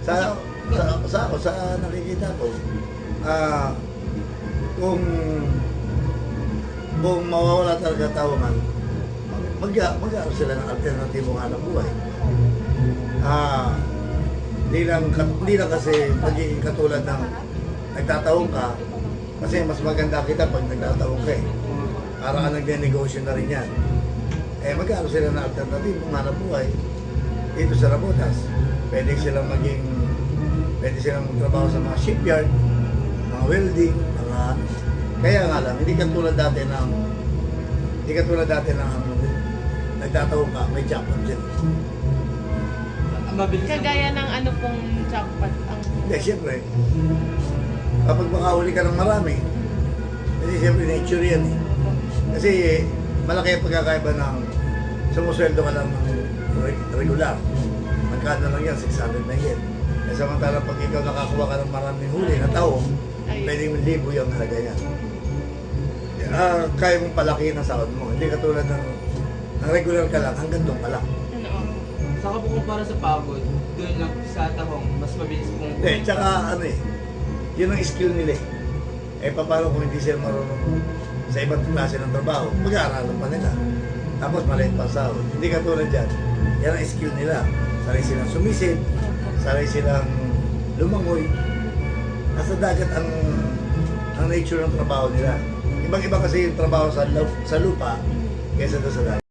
Sa nakikita ko, ah, kung mawawala talaga tawanan, mag-aaral sila ng alternatibong hanap buhay. Hindi lang kasi magiging katulad ng nagtatawag ka, kasi mas maganda kita pag nagtatawag ka eh. Para ka nagne-negosyo na rin yan. Mag-aaral sila ng alternatibong hanap buhay dito sa Rabotas. Pwede silang magtrabaho sa mga shipyard, mga welding, kaya nga lang, hindi katulad dati ng nagtatawag ka, may jackpot dyan. Kagaya ng ano pong jackpot ang... Hindi, siyempre, kapag makahuli ka ng marami, kasi siyempre nature yan eh. Kasi malaki ang pagkakaiba ng sumusweldo ka lang ng regular. Magkano lang yan, 600 na yen. Kasi samantalang pag ikaw nakakuha ka ng maraming huli na tao, pwedeng 1,000 yung halaga yan. Kaya mong palakihin ang sahod mo. Hindi katulad ng regular ka lang, hanggang doon ka lang. Saka po kung para sa pagod, doon lang sa tahong, mas mabilis pong... Tsaka yun ang skill nila eh. Paano kung hindi sila marunong sa ibang klase ng trabaho, mag-aaralan pa nila. Tapos maliit pa sahod. Hindi katulad dyan, yan ang skill nila. Sanay silang sumisid, sanay silang lumangoy. Nasa dagat ang nature ng trabaho nila. Ibang-iba kasi yung trabaho sa lupa kaysa doon sa dagat.